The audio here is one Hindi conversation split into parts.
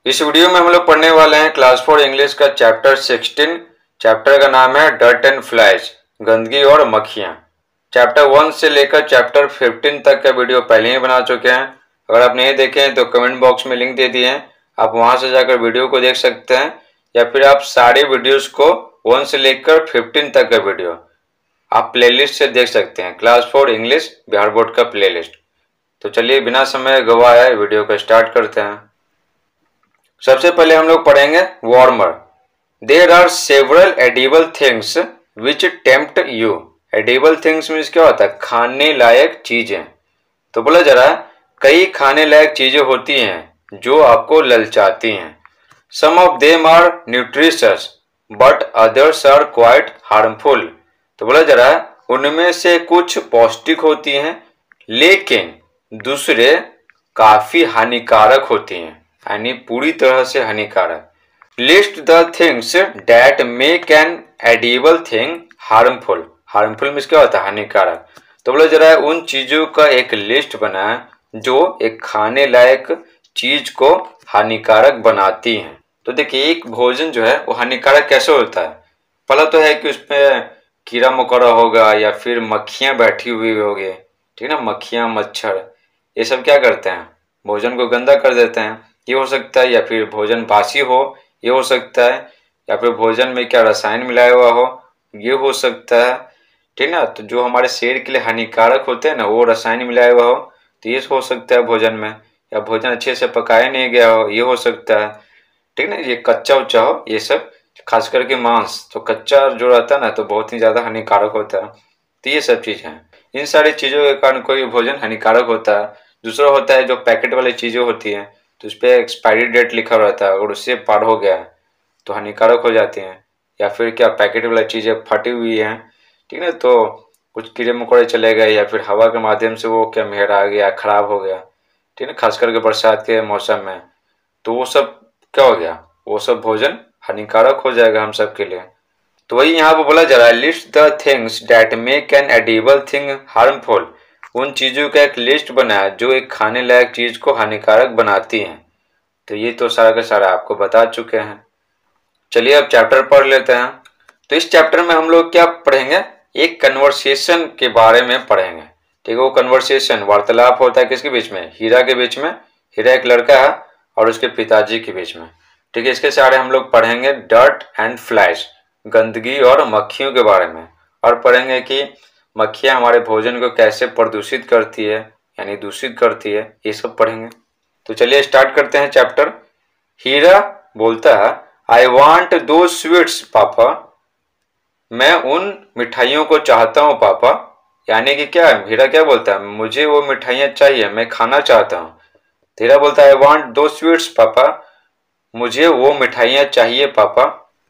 इस वीडियो में हम लोग पढ़ने वाले हैं क्लास 4 इंग्लिश का चैप्टर 16। चैप्टर का नाम है डर्ट एंड फ्लाइज, गंदगी और मक्खियाँ। चैप्टर 1 से लेकर चैप्टर 15 तक का वीडियो पहले ही बना चुके हैं। अगर आप नहीं देखे हैं तो कमेंट बॉक्स में लिंक दे दिए हैं, आप वहां से जाकर वीडियो को देख सकते हैं, या फिर आप सारे वीडियोस को 1 से लेकर 15 तक का वीडियो आप प्लेलिस्ट से देख सकते हैं। क्लास 4 इंग्लिश बिहार बोर्ड का प्लेलिस्ट। तो चलिए बिना समय गवाए वीडियो को स्टार्ट करते हैं। सबसे पहले हम लोग पढ़ेंगे warmer. There are several edible things which tempt you. Edible things means क्या होता है? खाने लायक चीजें। तो बोला जा रहा है कई खाने लायक चीजें होती हैं जो आपको ललचाती हैं। Some of them are nutritious but others are quite harmful. तो बोला जा रहा है उनमें से कुछ पौष्टिक होती हैं लेकिन दूसरे काफी हानिकारक होती हैं, यानी पूरी तरह से हानिकारक। List the things that make an edible thing harmful. Harmful means क्या होता है? हानिकारक। तो बोला जा रहा है उन चीजों का एक लिस्ट बनाए जो एक खाने लायक चीज को हानिकारक बनाती हैं। तो देखिए एक भोजन जो है वो हानिकारक कैसे होता है? पहला तो है कि उसमें कीड़ा मकोड़ा होगा या फिर मक्खियां बैठी हुई होगी, ठीक है ना। मक्खियां, मच्छर, ये सब क्या करते हैं? भोजन को गंदा कर देते हैं। ये हो सकता है, या फिर भोजन बासी हो, ये हो सकता है, या फिर भोजन में क्या रसायन मिलाया हुआ हो, ये हो सकता है, ठीक ना। तो जो हमारे शरीर के लिए हानिकारक होते हैं ना, वो रसायन मिलाया हुआ हो, तो ये हो सकता है भोजन में। या भोजन अच्छे से पकाया नहीं गया हो, ये हो सकता है, ठीक ना। ये कच्चा उच्चा हो, ये सब खास करके मांस तो कच्चा जो रहता है ना तो बहुत ही ज्यादा हानिकारक होता है। तो ये सब चीज है, इन सारी चीजों के कारण कोई भोजन हानिकारक होता है। दूसरा होता है जो पैकेट वाली चीजें होती हैं, तो उस पर एक्सपायरी डेट लिखा रहता है, अगर उससे पार हो गया है तो हानिकारक हो जाती हैं। या फिर क्या पैकेट वाली चीजें फटी हुई हैं, ठीक है, तो कुछ कीड़े मकोड़े चले गए, या फिर हवा के माध्यम से वो क्या मेहर आ गया, खराब हो गया, ठीक है, खास करके बरसात के मौसम में, तो वो सब क्या हो गया? वो सब भोजन हानिकारक हो जाएगा हम सब के लिए। तो वही यहाँ पे बोला जा रहा है list the things that make an edible thing harmful. उन चीजों का एक लिस्ट बनाया जो एक खाने लायक चीज को हानिकारक बनाती हैं। तो ये तो सारा का सारा आपको बता चुके हैं। चलिए अब चैप्टर पढ़ लेते हैं। तो इस चैप्टर में हम लोग क्या पढ़ेंगे? एक कन्वर्सेशन के बारे में पढ़ेंगे, ठीक है। वो कन्वर्सेशन वार्तालाप होता है किसके बीच में? हीरा के बीच में। हीरा एक लड़का है और उसके पिताजी के बीच में, ठीक है। इसके सारे हम लोग पढ़ेंगे डर्ट एंड फ्लाइज, गंदगी और मक्खियों के बारे में, और पढ़ेंगे कि मक्खियां हमारे भोजन को कैसे प्रदूषित करती है, यानी दूषित करती है, ये सब पढ़ेंगे। तो चलिए स्टार्ट करते हैं चैप्टर। हीरा बोलता है आई वॉन्ट दो स्वीट्स पापा। मैं उन मिठाइयों को चाहता हूँ पापा। यानी कि क्या है? हीरा क्या बोलता है? मुझे वो मिठाइयाँ चाहिए, मैं खाना चाहता हूँ। हीरा बोलता है आई वॉन्ट दो स्वीट्स पापा, मुझे वो मिठाइयाँ चाहिए पापा।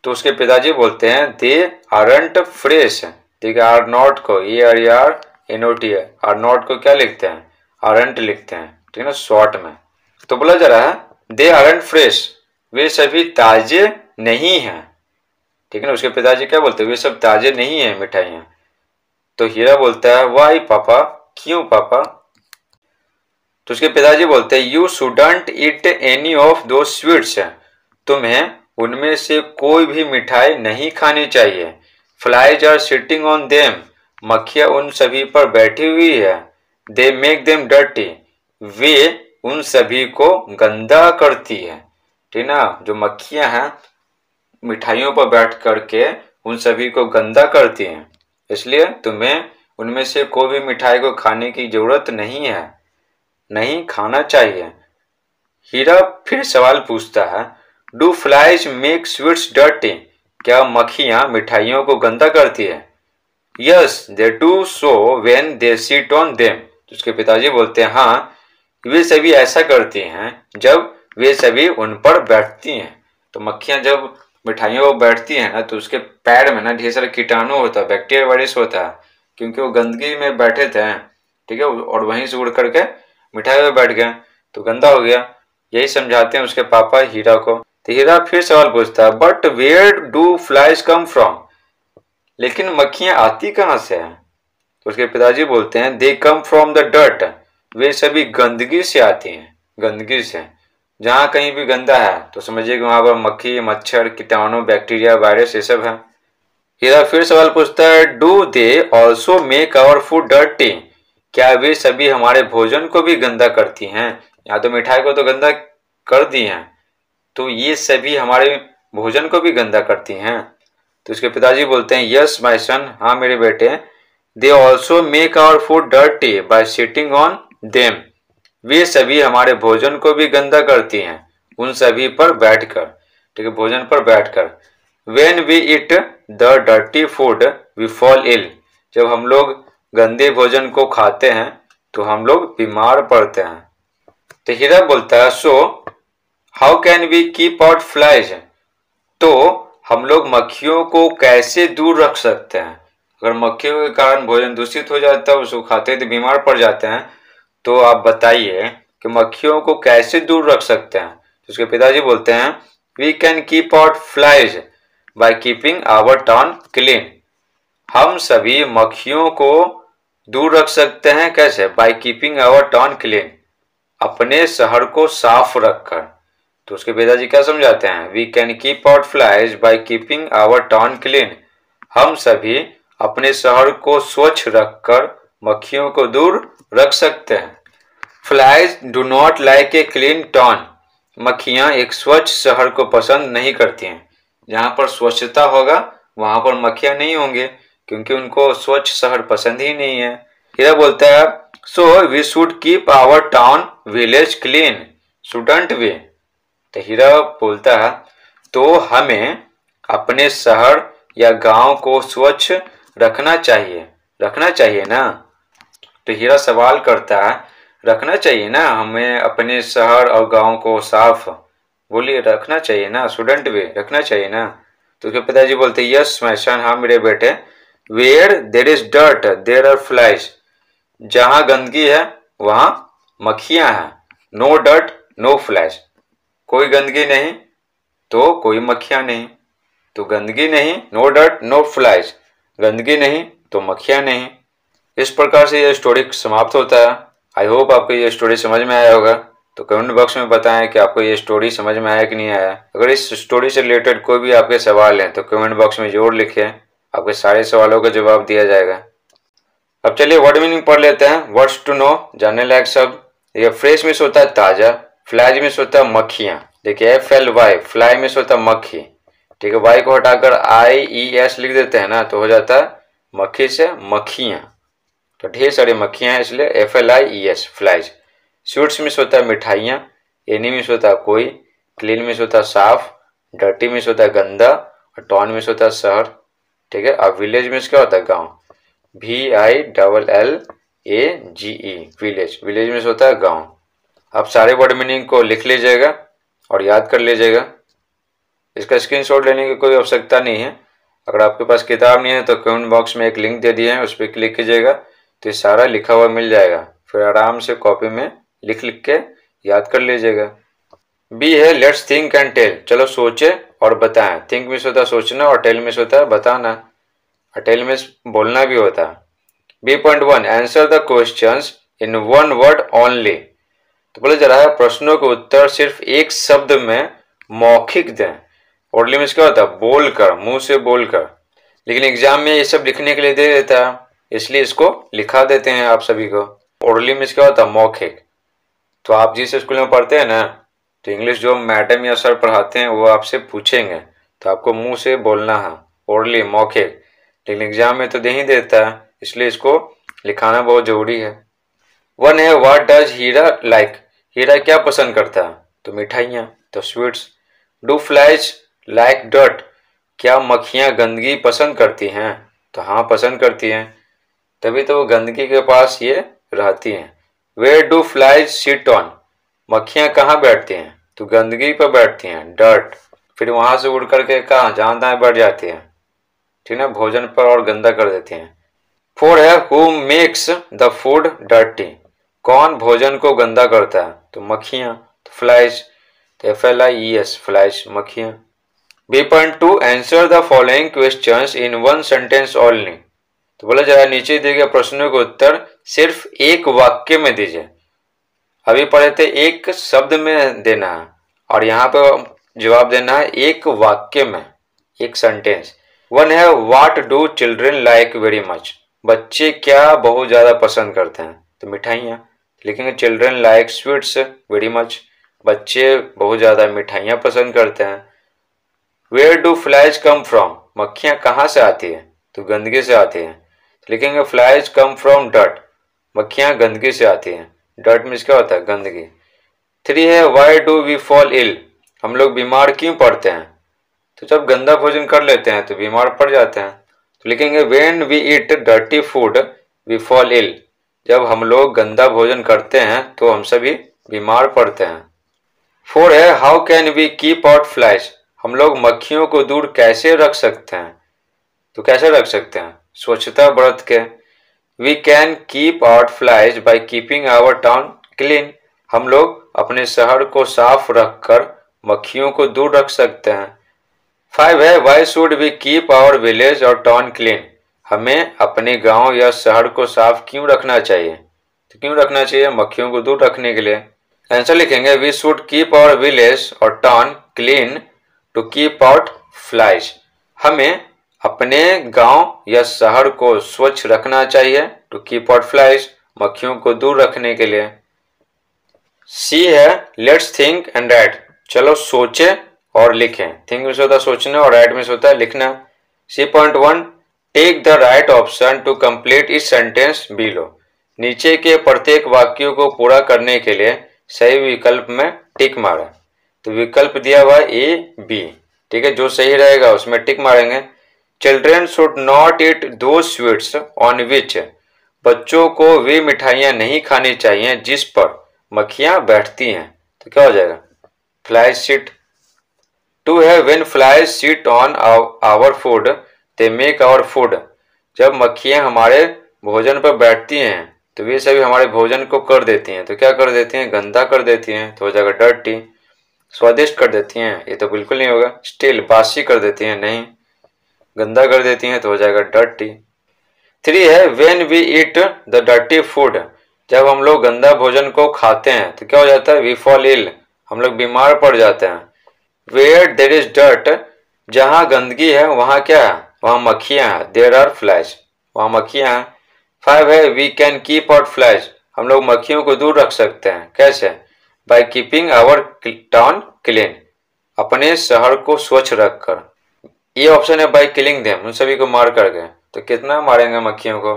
तो उसके पिताजी बोलते हैं दे आरंट फ्रेश। ठीक है, आर नॉट को ARENOT है, आर नॉट को क्या लिखते हैं? आरंट लिखते हैं, ठीक है ना, शॉर्ट में। तो बोला जा रहा है दे आरंट फ्रेश, वे सभी ताजे नहीं हैं, ठीक है ना। उसके पिताजी क्या बोलते हैं? वे सब ताजे नहीं है मिठाइयाँ। तो हीरा बोलता है वाई पापा, क्यों पापा? तो उसके पिताजी बोलते हैं you shouldn't eat any of those sweets, तुम्हें उनमें से कोई भी मिठाई नहीं खानी चाहिए। Flies are sitting on them, मक्खियां उन सभी पर बैठी हुई है। दे मेक देम डर्टी, वे उन सभी को गंदा करती है, ठीक ना। जो मक्खियां हैं मिठाइयों पर बैठ करके उन सभी को गंदा करती हैं, इसलिए तुम्हें उनमें से कोई भी मिठाई को खाने की जरूरत नहीं है, नहीं खाना चाहिए। हीरा फिर सवाल पूछता है do flies make sweets dirty, क्या मक्खियां मिठाइयों को गंदा करती है? Yes they do so when they sit on them. उसके पिताजी बोलते हैं हाँ, वे सभी ऐसा करती हैं जब वे सभी उन पर बैठती हैं। तो मक्खियां जब मिठाइयों पर बैठती हैं ना, तो उसके पैर में ना ढेर सारे कीटाणु होता है, बैक्टीरिया वायरस होता है, क्योंकि वो गंदगी में बैठे थे, ठीक है, और वहीं से उड़ करके मिठाई पे बैठ गए तो गंदा हो गया। यही समझाते हैं उसके पापा हीरा को। तो हीरा फिर सवाल पूछता है but where do flies come from, लेकिन मक्खियां आती कहां से हैं? तो उसके पिताजी बोलते हैं दे कम फ्रॉम द डर्ट, वे सभी गंदगी से आती हैं, गंदगी से। जहाँ कहीं भी गंदा है तो समझिए कि वहां पर मक्खी, मच्छर, कीटाणु, बैक्टीरिया, वायरस ये सब है। हीरा फिर सवाल पूछता है, do they also make our food dirty? क्या वे सभी हमारे भोजन को भी गंदा करती हैं? या तो मिठाई को तो गंदा कर दी हैं, तो ये सभी हमारे भोजन को भी गंदा करती हैं। तो उसके पिताजी बोलते हैं, यस माय सन, हाँ मेरे बेटे, they also make our food dirty by sitting on them. वे सभी हमारे भोजन को भी गंदा करती हैं उन सभी पर बैठकर, ठीक है, भोजन पर बैठकर। When we eat the dirty food we fall ill. जब हम लोग गंदे भोजन को खाते हैं तो हम लोग बीमार पड़ते हैं। तो हीरा बोलता है, so how can we keep out flies? तो हम लोग मक्खियों को कैसे दूर रख सकते हैं? अगर मक्खियों के कारण भोजन दूषित हो जाता है, उसको खाते तो बीमार पड़ जाते हैं, तो आप बताइए कि मक्खियों को कैसे दूर रख सकते हैं? तो उसके पिताजी बोलते हैं, we can keep out flies by keeping our town clean. हम सभी मक्खियों को दूर रख सकते हैं कैसे? By keeping our town clean, अपने शहर को साफ रखकर। तो उसके पिताजी क्या समझाते हैं, we can keep out flies by keeping our town clean. हम सभी अपने शहर को स्वच्छ रखकर मक्खियों को दूर रख सकते हैं। Flies do not like a clean town. मक्खियां एक स्वच्छ शहर को पसंद नहीं करती हैं। जहां पर स्वच्छता होगा वहां पर मक्खियां नहीं होंगे, क्योंकि उनको स्वच्छ शहर पसंद ही नहीं है। हीरा बोलता है, so we should keep our town village clean, shouldn't we? तो हीरा बोलता है, तो हमें अपने शहर या गांव को स्वच्छ रखना चाहिए ना? तो हीरा सवाल करता है, रखना चाहिए ना हमें अपने शहर और गांव को साफ? बोलिए, रखना चाहिए ना, शुडंट वी, रखना चाहिए ना? तो उसके पिताजी बोलते, यस माय सन, हाँ मेरे बेटे, where there is dirt there are flies. जहां गंदगी है वहां मक्खियां हैं। नो डर्ट नो फ्लाइज, कोई गंदगी नहीं तो कोई मक्खियां नहीं। तो गंदगी नहीं, नो डर्ट नो फ्लाइज, गंदगी नहीं तो मक्खियां नहीं। इस प्रकार से यह स्टोरी समाप्त होता है। आई होप आपको ये स्टोरी समझ में आया होगा। तो कमेंट बॉक्स में बताएं कि आपको ये स्टोरी समझ में आया कि नहीं आया। अगर इस स्टोरी से रिलेटेड कोई भी आपके सवाल हैं तो कमेंट बॉक्स में जरूर लिखें, आपके सारे सवालों का जवाब दिया जाएगा। अब चलिए वर्ड मीनिंग पढ़ लेते हैं। वर्ड्स टू नो, जानने लायक शब्द। देखिए, फ्रेश में होता है ताजा, फ्लाइज में होता है मक्खियां। देखिए FLY, फ्लाई में होता है मक्खी, ठीक है। वाई को हटाकर IES लिख देते हैं ना, तो हो जाता है मक्खी से मक्खियां। तो ढेर सारी मक्खियां हैं, इसलिए FLIES, फ्लाइज। स्वीट्स में होता है मिठाइयाँ, एनी में होता है कोई, क्लीन में होता है साफ, डर्टी में होता है गंदा, और टाउन में होता है शहर, ठीक है। अब विलेज में क्या होता है गाँव, VILLAGE, विलेज, विलेज में होता है गाँव। आप सारे वर्ड मीनिंग को लिख लीजिएगा और याद कर लीजिएगा। इसका स्क्रीनशॉट लेने की कोई आवश्यकता नहीं है। अगर आपके पास किताब नहीं है तो कमेंट बॉक्स में एक लिंक दे दिए हैं, उस पर क्लिक कीजिएगा तो ये सारा लिखा हुआ मिल जाएगा। फिर आराम से कॉपी में लिख के याद कर लीजिएगा। बी है लेट्स थिंक एंड टेल, चलो सोचे और बताएं। थिंक में होता है सोचना और टेल में होता है बताना, और टेल में बोलना भी होता है। B.1 answer the questions in one word only. तो बोला जा रहा है प्रश्नों के उत्तर सिर्फ एक शब्द में मौखिक दें। ओरली में क्या होता है, बोलकर, मुंह से बोलकर। लेकिन एग्जाम में ये सब लिखने के लिए दे देता है, इसलिए इसको लिखा देते हैं आप सभी को। ओरली में क्या होता है, मौखिक। तो आप जिस स्कूल में पढ़ते हैं ना, तो इंग्लिश जो मैडम या सर पढ़ाते हैं वो आपसे पूछेंगे, तो आपको मुंह से बोलना है, ओरली, मौखिक। लेकिन एग्जाम में तो दे ही देता है, इसलिए इसको लिखाना बहुत जरूरी है। वन है व्हाट डज हीरा लाइक, हीरा क्या पसंद करता है, तो मिठाइयाँ, तो sweets. Do flies like dirt, क्या मक्खियाँ गंदगी पसंद करती हैं, तो हाँ पसंद करती हैं, तभी तो वो गंदगी के पास ये रहती हैं। Where do flies sit on, मक्खियाँ कहाँ बैठती हैं, तो गंदगी पर बैठती हैं, डर्ट। फिर वहां से उड़ करके कहाँ, जहाँ तहाँ बैठ जाती हैं, ठीक है, भोजन पर और गंदा कर देती हैं। 4 है who makes the food dirty, कौन भोजन को गंदा करता है, तो मक्खियाँ, तो फ्लाइज, तो FLIES, फ्लाइज, मक्खियाँ। B.2 answer the following questions in one sentence only. तो बोला जा रहा है नीचे दिए गए प्रश्नों के उत्तर सिर्फ एक वाक्य में दीजिए। अभी पढ़े थे एक शब्द में देना है, और यहाँ पे जवाब देना है एक वाक्य में, एक सेंटेंस। वन है what do children like very much, बच्चे क्या बहुत ज़्यादा पसंद करते हैं, तो मिठाइयाँ लिखेंगे। Children like sweets very much, बच्चे बहुत ज़्यादा मिठाइयाँ पसंद करते हैं। Where do flies come from, मक्खियाँ कहाँ से आती है, तो गंदगी से आती हैं, लिखेंगे फ्लाइज कम फ्रॉम डर्ट, मक्खियाँ गंदगी से आती हैं। डर्ट मीन्स क्या होता है, गंदगी। 3 है why do we fall ill, हम लोग बीमार क्यों पड़ते हैं, तो जब गंदा भोजन कर लेते हैं तो बीमार पड़ जाते हैं, तो लिखेंगे when we eat dirty food we fall ill, जब हम लोग गंदा भोजन करते हैं तो हम सभी बीमार पड़ते हैं। 4 है how can we keep out flies, हम लोग मक्खियों को दूर कैसे रख सकते हैं, तो कैसे रख सकते हैं, स्वच्छता बरत के। We can keep out flies by keeping our town clean, हम लोग अपने शहर को साफ रखकर मक्खियों को दूर रख सकते हैं। 5 है why should we keep our village और टाउन क्लीन, हमें अपने गांव या शहर को साफ क्यों रखना चाहिए, तो क्यों रखना चाहिए, मक्खियों को दूर रखने के लिए। आंसर लिखेंगे we should keep our village और town clean to keep out flies, हमें अपने गांव या शहर को स्वच्छ रखना चाहिए, टू कीप आउट फ्लाइज, मक्खियों को दूर रखने के लिए। सी है लेट्स थिंक एंड राइट, चलो सोचे और लिखें। थिंक में होता है सोचना और राइट में होता है लिखना। C.1 take the right option to complete इस सेंटेंस बिलो, नीचे के प्रत्येक वाक्यों को पूरा करने के लिए सही विकल्प में टिक मारें, तो विकल्प दिया हुआ ए बी, ठीक है, जो सही रहेगा उसमें टिक मारेंगे। चिल्ड्रेन शुड नॉट ईट दो स्वीट्स ऑन विच, बच्चों को वे मिठाइयाँ नहीं खानी चाहिए जिस पर मक्खियाँ बैठती हैं, तो क्या हो जाएगा, फ्लाइज सीट। 2 है when flies sit on our food they make our food, जब मक्खियाँ हमारे भोजन पर बैठती हैं तो वे सभी हमारे भोजन को कर देती हैं, तो क्या कर देती हैं, गंदा कर देती हैं, तो हो जाएगा डर्टी। स्वादिष्ट कर देती हैं, ये तो बिल्कुल नहीं होगा। स्टिल बासी कर देती हैं, नहीं, गंदा कर देती हैं, तो हो जाएगा डर्टी। 3 है when we eat the dirty food, जब हम लोग गंदा भोजन को खाते हैं तो क्या हो जाता है, वी फॉल इल, हम लोग बीमार पड़ जाते हैं। वेयर देयर इज डर्ट, जहाँ गंदगी है वहाँ क्या है, वहाँ मक्खियाँ हैं, देयर आर फ्लाइज, वहाँ मक्खियाँ हैं। 5 है we can keep out flies, हम लोग मक्खियों को दूर रख सकते हैं, कैसे, by keeping our town clean, अपने शहर को स्वच्छ रखकर। ये ऑप्शन है बाय किलिंग देम, उन सभी को मार करके, तो कितना मारेंगे मक्खियों को,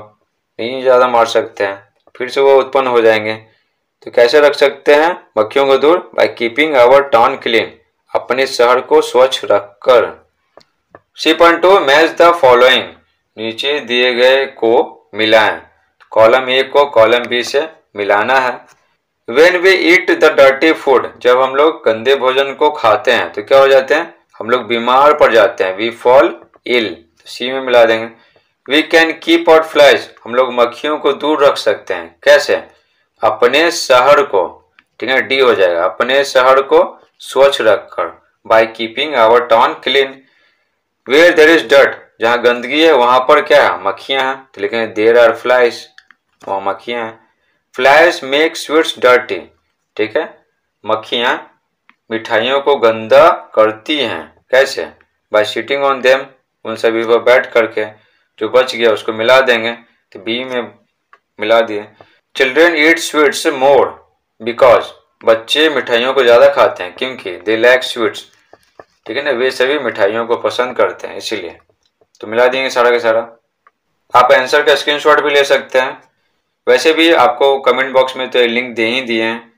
नहीं ज़्यादा मार सकते हैं, फिर से वो उत्पन्न हो जाएंगे, तो कैसे रख सकते हैं मक्खियों को दूर, by keeping our town clean, अपने शहर को स्वच्छ रखकर। C.2 मैच द फॉलोइंग, नीचे दिए गए को मिलाएं, कॉलम ए को कॉलम बी से मिलाना है। When we eat the dirty food, जब हम लोग गंदे भोजन को खाते हैं तो क्या हो जाते हैं, हम लोग बीमार पड़ जाते हैं, we fall ill, तो सी में मिला देंगे। We can keep out flies, हम लोग मक्खियों को दूर रख सकते हैं, कैसे, अपने शहर को, ठीक है, डी हो जाएगा, अपने शहर को स्वच्छ रखकर, by keeping our town clean। Where there is dirt, जहाँ गंदगी है वहां पर क्या है, मक्खियां हैं, तो लिखेंगे there are flies, वहाँ मक्खियां हैं। फ्लाइज मेक स्वीट्स डर्टी, ठीक है, मक्खियाँ मिठाइयों को गंदा करती हैं, कैसे, बाय सिटिंग ऑन देम, उन सभी पर बैठ करके, जो बच गया उसको मिला देंगे, तो बी में मिला दिए। Children eat sweets more because, बच्चे मिठाइयों को ज़्यादा खाते हैं क्योंकि दे लाइक स्वीट्स, ठीक है ना, वे सभी मिठाइयों को पसंद करते हैं इसीलिए, तो मिला देंगे सारा का सारा। आप आंसर का स्क्रीनशॉट भी ले सकते हैं, वैसे भी आपको कमेंट बॉक्स में तो लिंक दे ही दिए हैं,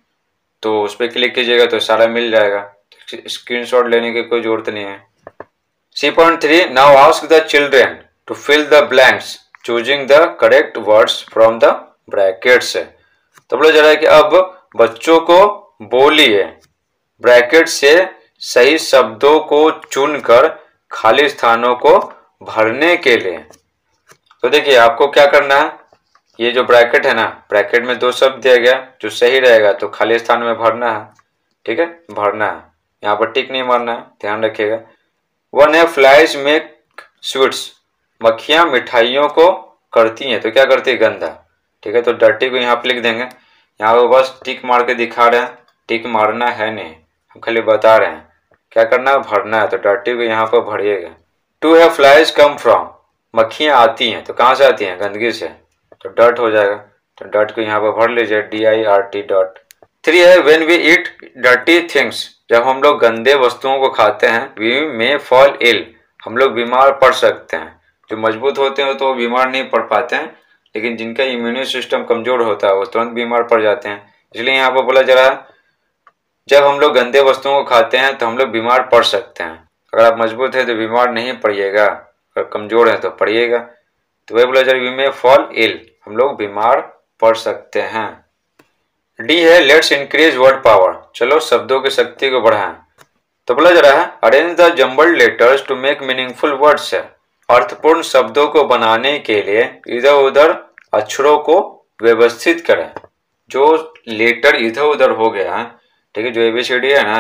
तो उस पर क्लिक कीजिएगा तो सारा मिल जाएगा, स्क्रीनशॉट लेने की कोई जरूरत नहीं है। C.3 now ask the children to fill the blanks choosing the correct words from the brackets, तो बोला जा रहा है कि अब बच्चों को बोलिए ब्रैकेट से सही शब्दों को चुनकर खाली स्थानों को भरने के लिए। तो देखिए आपको क्या करना है, ये जो ब्रैकेट है ना, ब्रैकेट में दो शब्द दिया गया, जो सही रहेगा तो खाली स्थान में भरना है, ठीक है, भरना है, यहाँ पर टिक नहीं मारना है, ध्यान रखिएगा। 1 है फ्लाइज मेक स्वीट्स, मक्खियाँ मिठाइयों को करती हैं, तो क्या करती है, गंदा, ठीक है, तो डर्टी को यहाँ पे लिख देंगे, यहाँ पर बस टिक मार के दिखा रहे हैं, टिक मारना है नहीं, हम खाली बता रहे हैं। क्या करना है, भरना है, तो डर्टी को यहाँ पर भरिएगा। टू है फ्लाइज कम फ्रॉम, मक्खियाँ आती हैं, तो कहाँ से आती हैं, गंदगी से, तो डर्ट हो जाएगा, तो डर्ट को यहाँ पर भर लीजिए, DIRT डॉट। 3 है when we eat dirty things, जब हम लोग गंदे वस्तुओं को खाते हैं, वी मे फॉल इल, हम लोग बीमार पड़ सकते हैं। जो मजबूत होते हैं तो वो बीमार नहीं पड़ पाते हैं, लेकिन जिनका इम्यून सिस्टम कमजोर होता है वो तुरंत बीमार पड़ जाते हैं। इसलिए यहाँ पर बोला जा रहा है जब हम लोग गंदे वस्तुओं को खाते हैं तो हम लोग बीमार पड़ सकते हैं। अगर आप मजबूत है तो बीमार नहीं पड़िएगा, अगर कमजोर है तो पड़िएगा। तो वही बोला जा रहा है वी मे फॉल इल, हम लोग बीमार पड़ सकते हैं। डी है लेट्स इंक्रीज वर्ड पावर, चलो शब्दों की शक्ति को बढ़ाएं। तो बोला जा रहा है arrange the jumbled letters to make meaningful words, है अर्थपूर्ण शब्दों को बनाने के लिए इधर उधर अक्षरों को व्यवस्थित करें। जो लेटर इधर उधर हो गया, ठीक है, जो ABCD है ना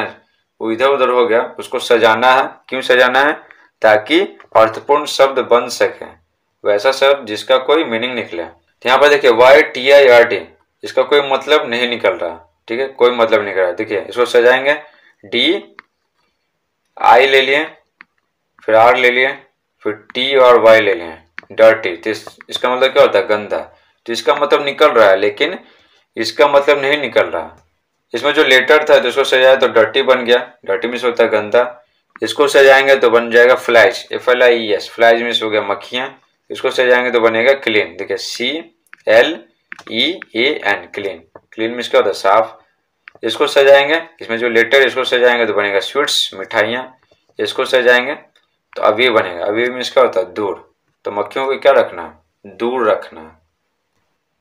वो इधर उधर हो गया, उसको सजाना है। क्यों सजाना है, ताकि अर्थपूर्ण शब्द बन सके, वैसा शब्द जिसका कोई मीनिंग निकले। तो यहाँ पर देखिए YTIRT, इसका कोई मतलब नहीं निकल रहा, ठीक है, कोई मतलब नहीं निकल रहा। देखिए इसको सजाएंगे, DI ले लिए, फिर R ले लिए, फिर T और Y ले लिए, डर्टी। तो इसका मतलब क्या होता है, गंदा। तो इसका मतलब निकल रहा है, लेकिन इसका मतलब नहीं निकल रहा। इसमें जो लेटर था तो इसको सजाया तो डर्टी बन गया, डर्टी मीन्स होता है गंदा। इसको सजाएंगे तो बन जाएगा फ्लाइज, FLIES, फ्लाइज मीन्स हो गया मक्खियाँ। इसको सजाएंगे तो बनेगा क्लीन, देखिए CLEAN, क्लीन। क्लीन मीन्स क्या होता है, साफ। इसको सजाएंगे, इसमें जो लेटर इसको सजाएंगे तो बनेगा स्वीट्स, मिठाइयाँ। इसको सजाएंगे तो अभी बनेगा, अभी मीन्स क्या होता है, दूर। तो मक्खियों को क्या रखना, दूर रखना।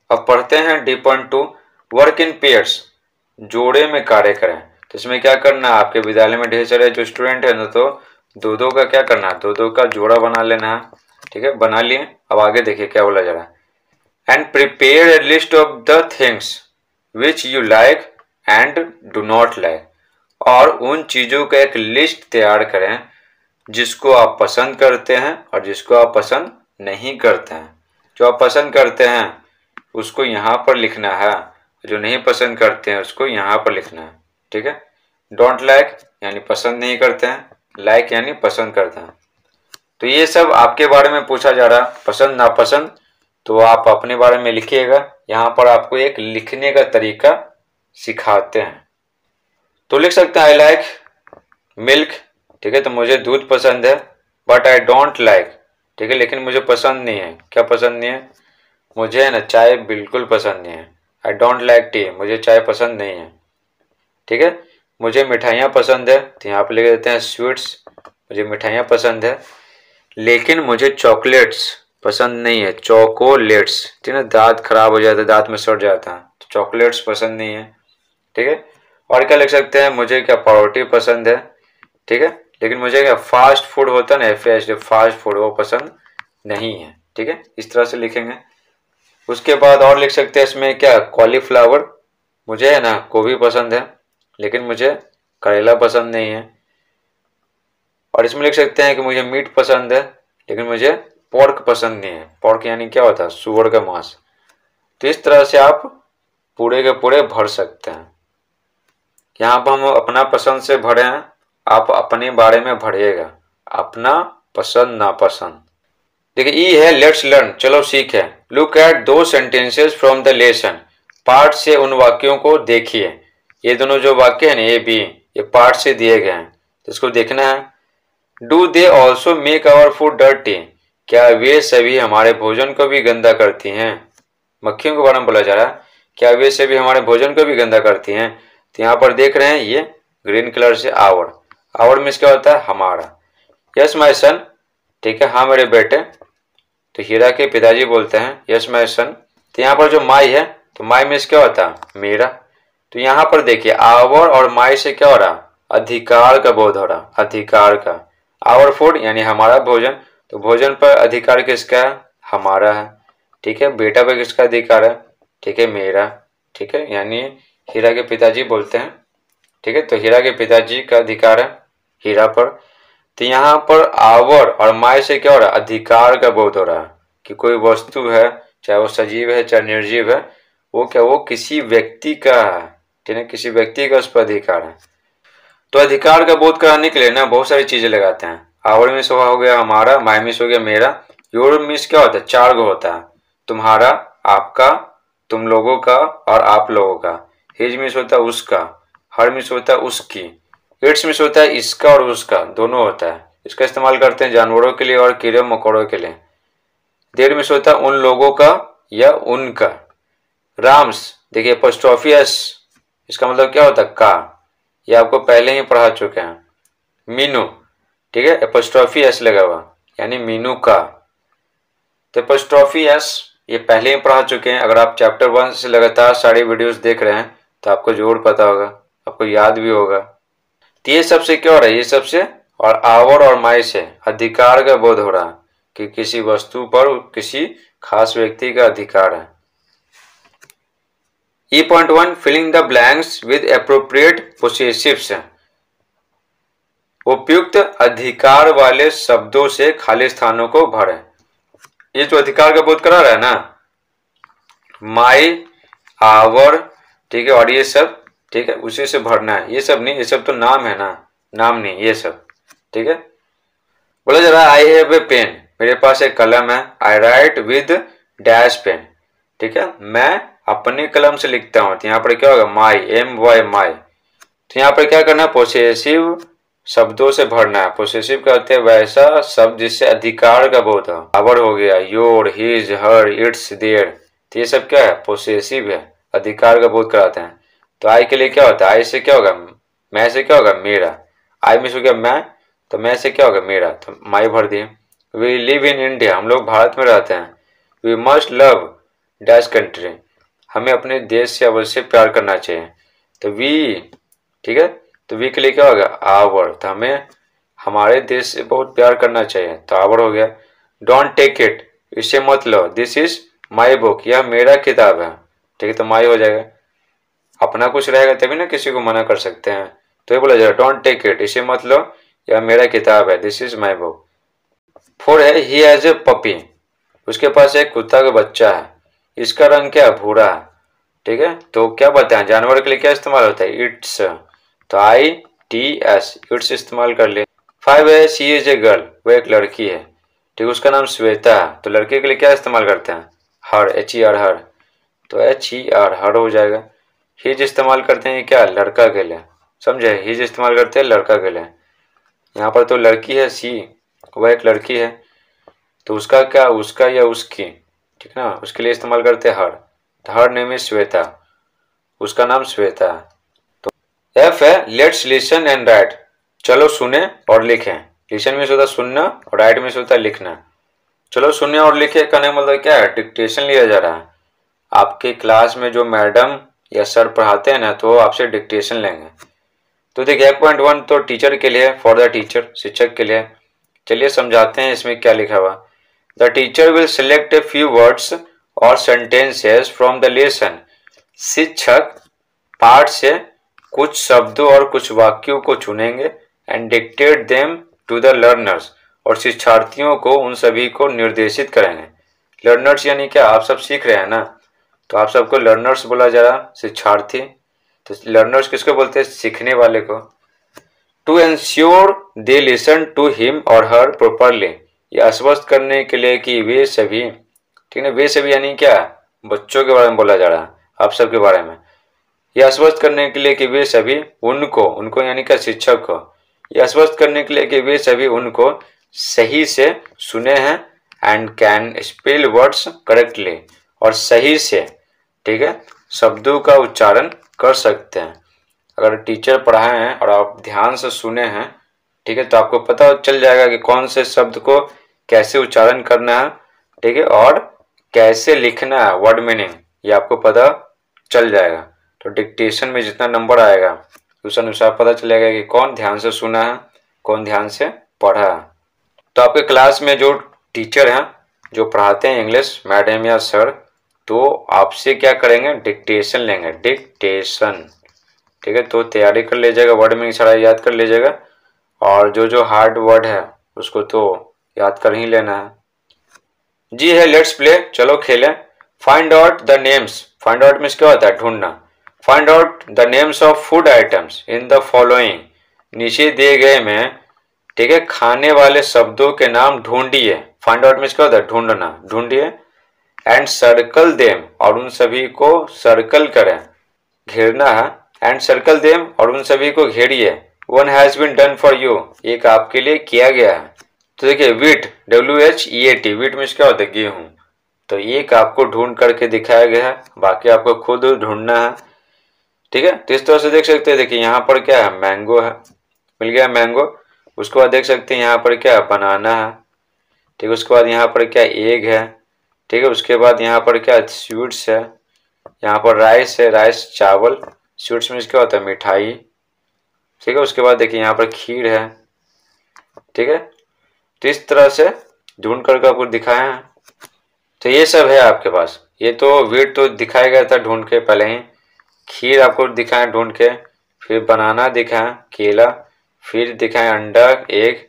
अब पढ़ते हैं D.2 वर्क इन पेयर्स, जोड़े में कार्य करें। तो इसमें क्या करना है, आपके विद्यालय में ढेर सारे जो स्टूडेंट है ना, तो दो दो का क्या करना है, दो दो का जोड़ा बना लेना है, ठीक है, बना लिए। अब आगे देखिए क्या बोला जा रहा है, and prepare a list of the things which you like and do not like, और उन चीजों का एक लिस्ट तैयार करें जिसको आप पसंद करते हैं और जिसको आप पसंद नहीं करते हैं। जो आप पसंद करते हैं उसको यहाँ पर लिखना है, जो नहीं पसंद करते हैं उसको यहाँ पर लिखना है, ठीक है। डोंट लाइक यानी पसंद नहीं करते हैं, लाइक यानी पसंद करते हैं। तो ये सब आपके बारे में पूछा जा रहा है, पसंद नापसंद, तो आप अपने बारे में लिखिएगा। यहाँ पर आपको एक लिखने का तरीका सिखाते हैं। तो लिख सकते हैं आई लाइक मिल्क, ठीक है, तो मुझे दूध पसंद है। बट आई डोंट लाइक, ठीक है, लेकिन मुझे पसंद नहीं है। क्या पसंद नहीं है, मुझे है ना चाय बिल्कुल पसंद नहीं है। आई डोंट लाइक टी, मुझे चाय पसंद नहीं है, ठीक है। मुझे मिठाइयाँ पसंद है, तो यहाँ पे लिख देते हैं स्वीट्स, मुझे मिठाइयाँ पसंद है। लेकिन मुझे चॉकलेट्स पसंद नहीं है, चॉकोलेट्स, ठीक है, दांत खराब हो जाता है, दांत में सड़ जाता है, तो चॉकलेट्स पसंद नहीं है, ठीक है। और क्या लिख सकते हैं, मुझे क्या पाउरोटी पसंद है, ठीक है, लेकिन मुझे क्या फास्ट फूड होता है ना, FAST, फास्ट फूड, वो पसंद नहीं है, ठीक है। इस तरह से लिखेंगे। उसके बाद और लिख सकते हैं इसमें क्या, कॉलीफ्लावर, मुझे है ना गोभी पसंद है, लेकिन मुझे करेला पसंद नहीं है। और इसमें लिख सकते हैं कि मुझे मीट पसंद है, लेकिन मुझे पोर्क पसंद नहीं है। पोर्क यानी क्या होता है, सुअर का मांस। तो इस तरह से आप पूरे के पूरे भर सकते हैं। यहाँ पर हम अपना पसंद से भरे हैं, आप अपने बारे में भरिएगा, अपना पसंद नापसंद। देखिए ई है लेट्स लर्न, चलो सीखें। लुक एट दो sentences from the lesson, part से उन वाक्यों को देखिए। ये दोनों जो वाक्य है ना A B, ये पार्ट से दिए गए हैं, तो इसको देखना है। Do they also make our food dirty, क्या वे सभी हमारे भोजन को भी गंदा करती हैं। मक्खियों के बारे में बोला जा रहा है, क्या वे सभी हमारे भोजन को भी गंदा करती हैं। तो यहाँ पर देख रहे हैं ये ग्रीन कलर से आवर, आवर मीन्स क्या होता है, हमारा। यस माय सन, ठीक है, हाँ मेरे बेटे। तो हीरा के पिताजी बोलते हैं यस माय सन। तो यहाँ पर जो माई है, तो माई मीन्स क्या होता है, मेरा। तो यहाँ पर देखिए आवर और माई से क्या हो रहा, अधिकार का बोध हो रहा, अधिकार का। आवर फूड यानी हमारा भोजन, तो भोजन पर अधिकार किसका है, हमारा है, ठीक है। बेटा पर किसका अधिकार है, ठीक है, मेरा, ठीक है, यानी हीरा के पिताजी बोलते हैं, ठीक है। तो हीरा के पिताजी का अधिकार है हीरा पर। तो यहाँ पर आवर और माय से क्या हो रहा है, अधिकार का बोध हो रहा है कि कोई वस्तु है, चाहे वो सजीव है चाहे निर्जीव है, वो क्या, वो किसी व्यक्ति का है, ठीक है, किसी व्यक्ति का उस पर अधिकार है। तो अधिकार का बोध कराने के लिए ना बहुत सारी चीजें लगाते हैं। आवर मीन्स हो गया हमारा, माई मीन्स हो गया मेरा, योर मीन्स क्या होता है, 4 गो होता है, तुम्हारा, आपका, तुम लोगों का और आप लोगों का। हिज मीन्स होता है उसका, हर मीन्स होता है उसकी, इट्स मीन्स होता है इसका और उसका, दोनों होता है। इसका इस्तेमाल करते हैं जानवरों के लिए और कीड़े मकोड़ों के लिए। देर मीन्स होता है उन लोगों का या उनका। राम्स, देखिए एपोस्ट्रोफी एस, इसका मतलब क्या होता है, का, ये आपको पहले ही पढ़ा चुके हैं। मीनू, ठीक है, एपोस्ट्रोफी एस लगा हुआ यानी मीनू का। तो एपोस्ट्रोफी एस ये पहले ही पढ़ा चुके हैं। अगर आप चैप्टर 1 से लगातार सारी वीडियोस देख रहे हैं तो आपको जरूर पता होगा, आपको याद भी होगा। तो ये सबसे क्या हो रहा है, ये सबसे और आवर और माई से अधिकार का बोध हो रहा कि किसी वस्तु पर किसी खास व्यक्ति का अधिकार है। E.1 filling the blanks with appropriate possessives, उपयुक्त अधिकार वाले शब्दों से खाली स्थानों को भरें। ये जो अधिकार का बोध करा रहा है ना, माई, आवर, ठीक है, और ये सब, ठीक है, उसी से भरना है। ये सब नहीं, ये सब तो नाम है ना, नाम नहीं, ये सब, ठीक है। बोला जा रहा है आई हैव ए पेन, मेरे पास एक कलम है। आई राइट विद डैश पेन, ठीक है, मैं अपने कलम से लिखता हूं। तो यहाँ पर क्या होगा, माई, एम वाई, माई। तो यहाँ पर क्या करना है, पोसेसिव शब्दों से भरना है। पोसेसिव कहते हैं वैसा शब्द जिससे अधिकार का बोध हो। आवर हो गया, your, his, her, its, their, तो ये सब क्या है, पोसेसिव है, अधिकार का बोध कराते हैं। तो आई के लिए क्या होता है, आई से क्या होगा, मैं से क्या होगा, मेरा। आई में से हो गया मैं, तो मैं से क्या होगा, मेरा, तो माई भर दिए। वी लिव इन इंडिया, हम लोग भारत में रहते हैं। We must love dash country, हमें अपने देश से अवश्य प्यार करना चाहिए। तो वी, ठीक है, तो वी के लिए क्या होगा, आवर, तो हमें हमारे देश से बहुत प्यार करना चाहिए, तो आवर हो गया। डोंट टेक इट, इसे मत लो। दिस इज माई बुक, यह मेरा किताब है, ठीक है, तो माई हो जाएगा। अपना कुछ रहेगा तभी ना किसी को मना कर सकते हैं। तो ये बोला जाएगा डोंट टेक इट, इसे मत लो, यह मेरा किताब है, दिस इज माई बुक। 4 है, ही हैज ए पपी, उसके पास एक कुत्ता का बच्चा है। इसका रंग क्या है, भूरा है, ठीक है। तो क्या बताएं, जानवर के लिए क्या इस्तेमाल होता है, इट्स, तो आई टी एस, इट्स इस्तेमाल कर ले। 5 है, शी इज ए गर्ल, वो एक लड़की है, ठीक, उसका नाम श्वेता है। तो लड़के के लिए क्या इस्तेमाल करते हैं, हर, एच ई आर, हर, तो एच ई आर, हर हो जाएगा। हिज इस्तेमाल करते हैं क्या, लड़का के लिए, समझे, हिज इस्तेमाल करते हैं लड़का के लिए। यहाँ पर तो लड़की है सी, वह एक लड़की है, तो उसका क्या, उसका या उसकी, ठीक ना, उसके लिए इस्तेमाल करते हैं हर। तो हर नेम इज श्वेता, उसका नाम श्वेता है। तो एफ है, लेट्स लिसन एंड राइट, चलो सुने और लिखें। लिसन में होता है सुनना और राइट में होता है लिखना। चलो सुने और लिखे कहने मतलब क्या है, डिक्टेशन लिया जा रहा है। आपके क्लास में जो मैडम या सर पढ़ाते हैं ना, तो आपसे डिक्टेशन लेंगे। तो देखिए 1.1 तो टीचर के लिए, फॉर द टीचर, शिक्षक के लिए। चलिए समझाते हैं इसमें क्या लिखा हुआ। The teacher will select a few words और सेंटेंसेस फ्रॉम द लेसन, शिक्षक पाठ से कुछ शब्दों और कुछ वाक्यों को चुनेंगे and dictate them to the learners, और शिक्षार्थियों को उन सभी को निर्देशित करेंगे। लर्नर्स यानी क्या, आप सब सीख रहे हैं ना, तो आप सबको लर्नर्स बोला जा रहा, शिक्षार्थी। तो लर्नर्स किसको बोलते हैं, सीखने वाले को। To ensure they listen to him और हर प्रॉपरली, ये आश्वस्त करने के लिए कि वे सभी, ठीक है, वे सभी यानी क्या, बच्चों के बारे में बोला जा रहा है, आप सबके बारे में। ये आश्वस्त करने के लिए कि वे सभी उनको यानी क्या, शिक्षक को, ये आश्वस्त करने के लिए कि वे सभी उनको सही से सुने हैं and can spell words correctly, और सही से, ठीक है, शब्दों का उच्चारण कर सकते हैं। अगर टीचर पढ़ाए हैं और आप ध्यान से सुने हैं, ठीक है, तो आपको पता चल जाएगा कि कौन से शब्द को कैसे उच्चारण करना है, ठीक है, और कैसे लिखना है, वर्ड मीनिंग, ये आपको पता चल जाएगा। तो डिक्टेशन में जितना नंबर आएगा उस अनुसार पता चलेगा कि कौन ध्यान से सुना है, कौन ध्यान से पढ़ा है। तो आपके क्लास में जो टीचर हैं, जो पढ़ाते हैं इंग्लिश, मैडम या सर, तो आपसे क्या करेंगे, डिक्टेशन लेंगे, डिक्टेशन, ठीक है। तो तैयारी कर लीजिएगा, वर्ड मीनिंग सारा याद कर लीजिएगा, और जो जो हार्ड वर्ड है उसको तो याद कर ही लेना है। जी है, लेट्स प्ले, चलो खेलें। Find out the names, find out means क्या होता है, ढूंढना। Find out the names of food items in the following, नीचे दिए गए में, ठीक है, खाने वाले शब्दों के नाम ढूंढिए। फाइंड आउट में क्या होता है? ढूंढना, ढूंढिए। एंड सर्कल देम, और उन सभी को सर्कल करें, घेरना है। एंड सर्कल देम, और उन सभी को घेरिए। One has been done for you, एक आपके लिए किया गया है। तो देखिए वीट, WHEAT, वीट में क्या होता है? गेहूं। तो एक आपको ढूंढ करके दिखाया गया है, बाकी आपको खुद ढूंढना है, ठीक है। तो इस तरह से देख सकते हैं। देखिए यहाँ पर क्या है? मैंगो है, मिल गया मैंगो। उसके बाद देख सकते हैं यहाँ पर क्या है? बनाना है, ठीक है। उसके बाद यहाँ पर क्या? एग है, ठीक है। उसके बाद यहाँ पर क्या? स्वीट्स है। यहाँ पर राइस है, राइस चावल। स्वीट्स में क्या होता है? मिठाई, ठीक है। उसके बाद देखिए यहाँ पर खीर है, ठीक है। तो इस तरह से ढूंढ करके आपको दिखाया है। तो ये सब है आपके पास। ये तो वीट तो दिखाया गया था ढूंढ के पहले ही, खीर आपको दिखाया ढूंढ के, फिर बनाना दिखाया, केला, फिर दिखाए अंडा, एग,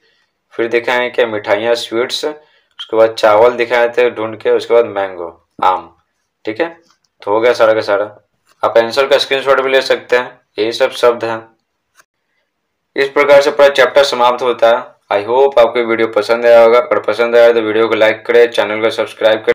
फिर दिखाए क्या? मिठाइयाँ, स्वीट्स। उसके बाद चावल दिखाए थे ढूंढ के, उसके बाद मैंगो, आम, ठीक है। तो हो गया सारा का सारा। आप आंसर का स्क्रीनशॉट भी ले सकते हैं। यही सब शब्द हैं। इस प्रकार से पूरा चैप्टर समाप्त होता है। आई होप आपको वीडियो पसंद आया होगा। अगर पसंद आया तो वीडियो को लाइक करें, चैनल को सब्सक्राइब करें।